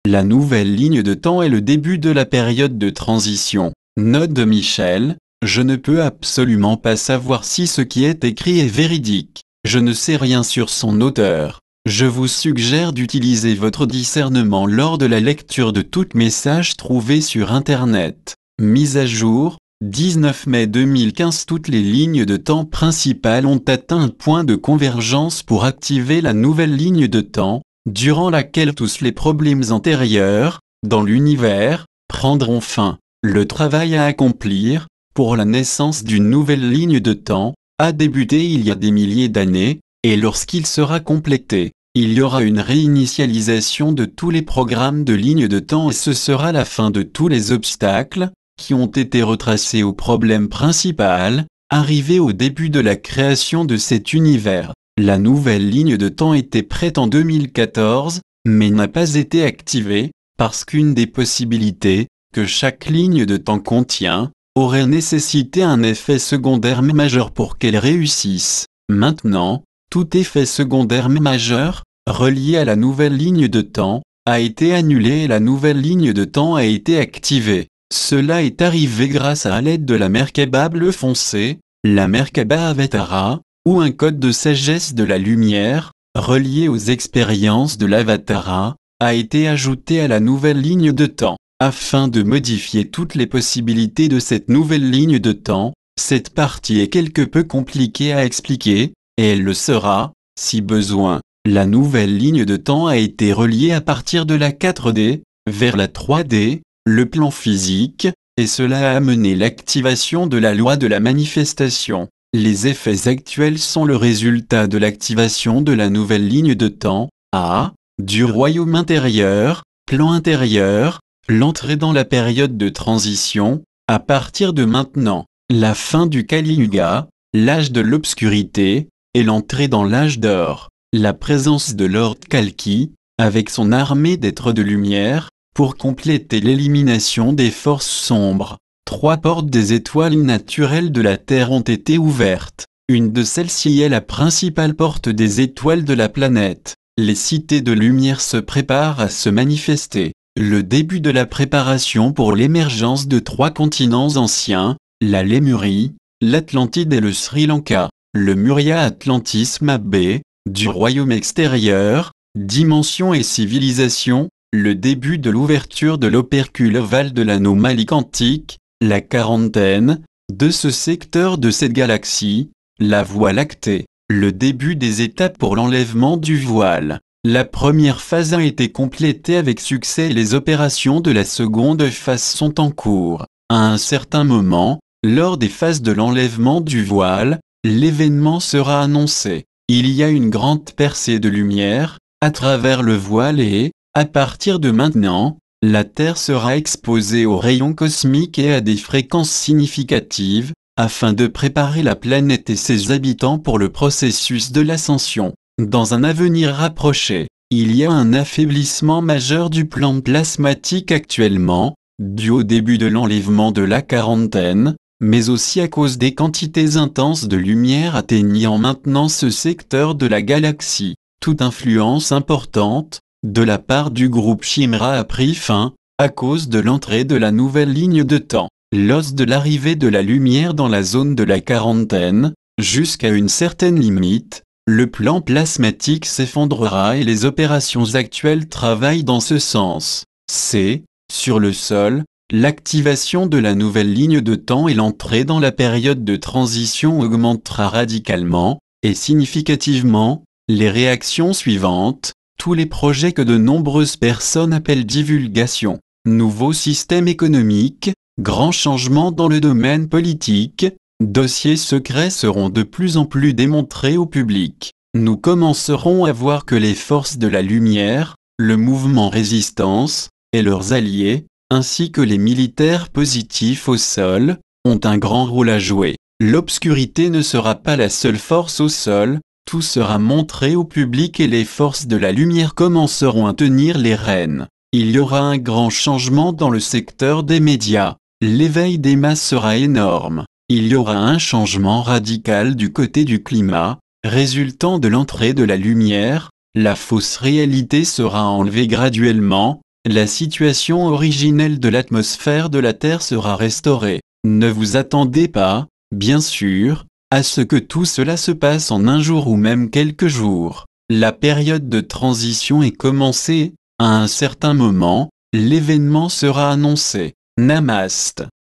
La nouvelle ligne de temps est le début de la période de transition. Note de Michel, je ne peux absolument pas savoir si ce qui est écrit est véridique. Je ne sais rien sur son auteur. Je vous suggère d'utiliser votre discernement lors de la lecture de tout message trouvé sur Internet. Mise à jour, 19 mai 2015. Toutes les lignes de temps principales ont atteint un point de convergence pour activer la nouvelle ligne de temps, durant laquelle tous les problèmes antérieurs, dans l'univers, prendront fin. Le travail à accomplir, pour la naissance d'une nouvelle ligne de temps, a débuté il y a des milliers d'années, et lorsqu'il sera complété, il y aura une réinitialisation de tous les programmes de lignes de temps et ce sera la fin de tous les obstacles, qui ont été retracés au problème principal, arrivé au début de la création de cet univers. La nouvelle ligne de temps était prête en 2014, mais n'a pas été activée, parce qu'une des possibilités, que chaque ligne de temps contient, aurait nécessité un effet secondaire majeur pour qu'elle réussisse. Maintenant, tout effet secondaire majeur, relié à la nouvelle ligne de temps, a été annulé et la nouvelle ligne de temps a été activée. Cela est arrivé grâce à l'aide de la Merkaba bleu foncé, la Merkaba Avatara, ou un code de sagesse de la lumière, relié aux expériences de l'Avatara, a été ajouté à la nouvelle ligne de temps. Afin de modifier toutes les possibilités de cette nouvelle ligne de temps, cette partie est quelque peu compliquée à expliquer, et elle le sera, si besoin. La nouvelle ligne de temps a été reliée à partir de la 4D, vers la 3D, le plan physique, et cela a amené l'activation de la loi de la manifestation. Les effets actuels sont le résultat de l'activation de la nouvelle ligne de temps, du royaume intérieur, plan intérieur, l'entrée dans la période de transition, à partir de maintenant, la fin du Kali Yuga, l'âge de l'obscurité, et l'entrée dans l'âge d'or, la présence de Lord Kalki, avec son armée d'êtres de lumière, pour compléter l'élimination des forces sombres. 3 portes des étoiles naturelles de la Terre ont été ouvertes. Une de celles-ci est la principale porte des étoiles de la planète. Les cités de lumière se préparent à se manifester. Le début de la préparation pour l'émergence de 3 continents anciens, la Lémurie, l'Atlantide et le Sri Lanka. Le Muria Atlantis Mabé, du royaume extérieur, dimension et civilisation, le début de l'ouverture de l'opercule ovale de l'anomalie quantique, la quarantaine, de ce secteur de cette galaxie, la Voie lactée, le début des étapes pour l'enlèvement du voile. La première phase a été complétée avec succès et les opérations de la seconde phase sont en cours. À un certain moment, lors des phases de l'enlèvement du voile, l'événement sera annoncé. Il y a une grande percée de lumière, à travers le voile et, à partir de maintenant, la Terre sera exposée aux rayons cosmiques et à des fréquences significatives, afin de préparer la planète et ses habitants pour le processus de l'ascension. Dans un avenir rapproché, il y a un affaiblissement majeur du plan plasmatique actuellement, dû au début de l'enlèvement de la quarantaine, mais aussi à cause des quantités intenses de lumière atteignant maintenant ce secteur de la galaxie. Toute influence importante, de la part du groupe Shimra a pris fin, à cause de l'entrée de la nouvelle ligne de temps. Lors de l'arrivée de la lumière dans la zone de la quarantaine, jusqu'à une certaine limite, le plan plasmatique s'effondrera et les opérations actuelles travaillent dans ce sens. Sur le sol, l'activation de la nouvelle ligne de temps et l'entrée dans la période de transition augmentera radicalement, et significativement, les réactions suivantes, tous les projets que de nombreuses personnes appellent divulgation, nouveau système économique, grands changements dans le domaine politique, dossiers secrets seront de plus en plus démontrés au public. Nous commencerons à voir que les forces de la lumière, le mouvement résistance, et leurs alliés, ainsi que les militaires positifs au sol, ont un grand rôle à jouer. L'obscurité ne sera pas la seule force au sol, tout sera montré au public et les forces de la lumière commenceront à tenir les rênes. Il y aura un grand changement dans le secteur des médias. L'éveil des masses sera énorme. Il y aura un changement radical du côté du climat, résultant de l'entrée de la lumière. La fausse réalité sera enlevée graduellement, la situation originelle de l'atmosphère de la Terre sera restaurée. Ne vous attendez pas, bien sûr, à ce que tout cela se passe en un jour ou même quelques jours. La période de transition est commencée, à un certain moment, l'événement sera annoncé. Namaste.